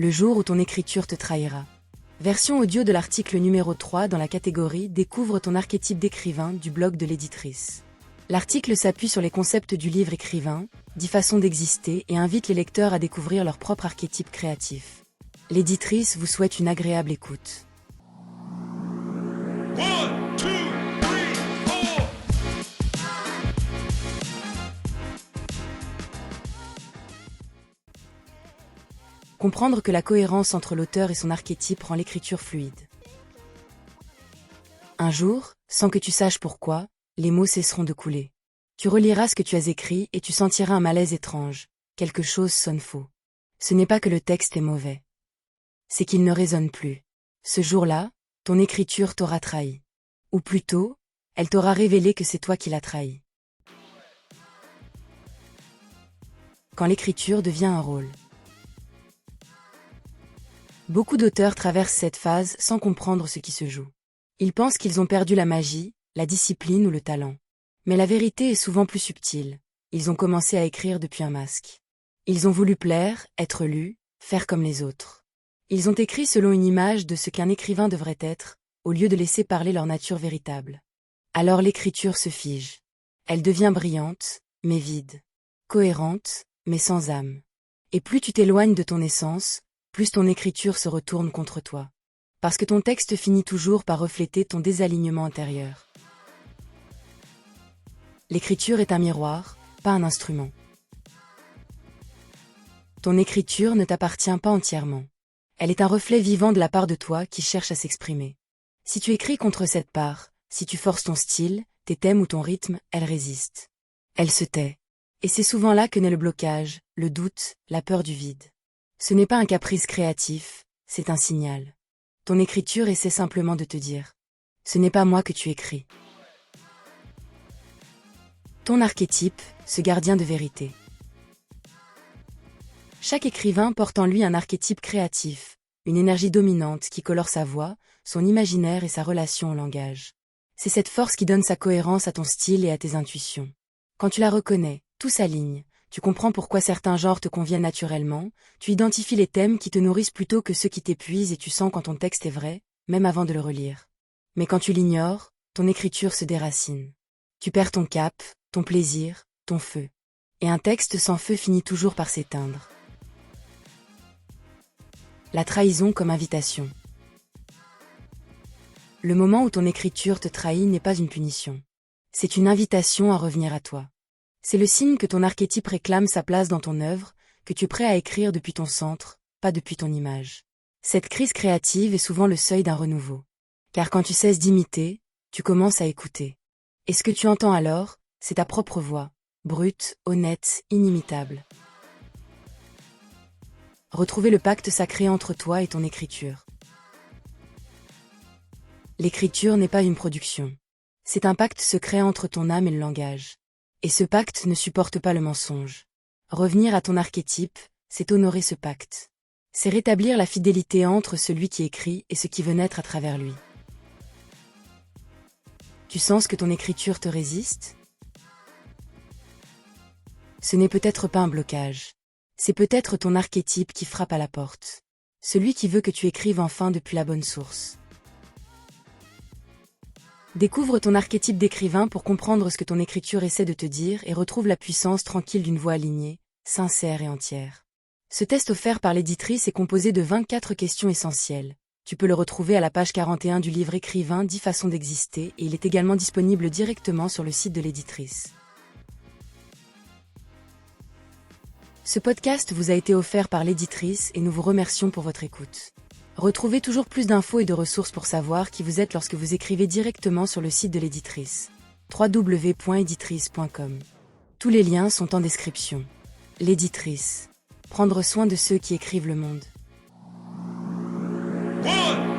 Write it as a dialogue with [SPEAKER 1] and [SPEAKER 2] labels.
[SPEAKER 1] le jour où ton écriture te trahira. Version audio de l'article numéro 3 dans la catégorie « Découvre ton archétype d'écrivain » du blog de l'éditrice. L'article s'appuie sur les concepts du livre Écrivain, 10 façons d'exister et invite les lecteurs à découvrir leur propre archétype créatif. L'éditrice vous souhaite une agréable écoute.
[SPEAKER 2] One, two, three, four.
[SPEAKER 1] Comprendre que la cohérence entre l'auteur et son archétype rend l'écriture fluide. Un jour, sans que tu saches pourquoi, les mots cesseront de couler. Tu reliras ce que tu as écrit et tu sentiras un malaise étrange. Quelque chose sonne faux. Ce n'est pas que le texte est mauvais. C'est qu'il ne résonne plus. Ce jour-là, ton écriture t'aura trahi. Ou plutôt, elle t'aura révélé que c'est toi qui l'as trahi. Quand l'écriture devient un rôle. Beaucoup d'auteurs traversent cette phase sans comprendre ce qui se joue. Ils pensent qu'ils ont perdu la magie, la discipline ou le talent. Mais la vérité est souvent plus subtile. Ils ont commencé à écrire depuis un masque. Ils ont voulu plaire, être lus, faire comme les autres. Ils ont écrit selon une image de ce qu'un écrivain devrait être, au lieu de laisser parler leur nature véritable. Alors l'écriture se fige. Elle devient brillante, mais vide. Cohérente, mais sans âme. Et plus tu t'éloignes de ton essence, plus ton écriture se retourne contre toi. Parce que ton texte finit toujours par refléter ton désalignement intérieur. L'écriture est un miroir, pas un instrument. Ton écriture ne t'appartient pas entièrement. Elle est un reflet vivant de la part de toi qui cherche à s'exprimer. Si tu écris contre cette part, si tu forces ton style, tes thèmes ou ton rythme, elle résiste. Elle se tait. Et c'est souvent là que naît le blocage, le doute, la peur du vide. Ce n'est pas un caprice créatif, c'est un signal. Ton écriture essaie simplement de te dire « Ce n'est pas moi que tu écris ». Ton archétype, ce gardien de vérité. Chaque écrivain porte en lui un archétype créatif, une énergie dominante qui colore sa voix, son imaginaire et sa relation au langage. C'est cette force qui donne sa cohérence à ton style et à tes intuitions. Quand tu la reconnais, tout s'aligne. Tu comprends pourquoi certains genres te conviennent naturellement, tu identifies les thèmes qui te nourrissent plutôt que ceux qui t'épuisent et tu sens quand ton texte est vrai, même avant de le relire. Mais quand tu l'ignores, ton écriture se déracine. Tu perds ton cap, ton plaisir, ton feu. Et un texte sans feu finit toujours par s'éteindre. La trahison comme invitation. Le moment où ton écriture te trahit n'est pas une punition. C'est une invitation à revenir à toi. C'est le signe que ton archétype réclame sa place dans ton œuvre, que tu es prêt à écrire depuis ton centre, pas depuis ton image. Cette crise créative est souvent le seuil d'un renouveau. Car quand tu cesses d'imiter, tu commences à écouter. Et ce que tu entends alors, c'est ta propre voix, brute, honnête, inimitable. Retrouver le pacte sacré entre toi et ton écriture. L'écriture n'est pas une production. C'est un pacte secret entre ton âme et le langage. Et ce pacte ne supporte pas le mensonge. Revenir à ton archétype, c'est honorer ce pacte. C'est rétablir la fidélité entre celui qui écrit et ce qui veut naître à travers lui. Tu sens que ton écriture te résiste? Ce n'est peut-être pas un blocage. C'est peut-être ton archétype qui frappe à la porte. Celui qui veut que tu écrives enfin depuis la bonne source. Découvre ton archétype d'écrivain pour comprendre ce que ton écriture essaie de te dire et retrouve la puissance tranquille d'une voix alignée, sincère et entière. Ce test offert par l'éditrice est composé de 24 questions essentielles. Tu peux le retrouver à la page 41 du livre Écrivain, 10 façons d'exister et il est également disponible directement sur le site de l'éditrice. Ce podcast vous a été offert par l'éditrice et nous vous remercions pour votre écoute. Retrouvez toujours plus d'infos et de ressources pour savoir qui vous êtes lorsque vous écrivez directement sur le site de l'éditrice. www.editrice.com. Tous les liens sont en description. L'éditrice. Prendre soin de ceux qui écrivent le monde.
[SPEAKER 2] One.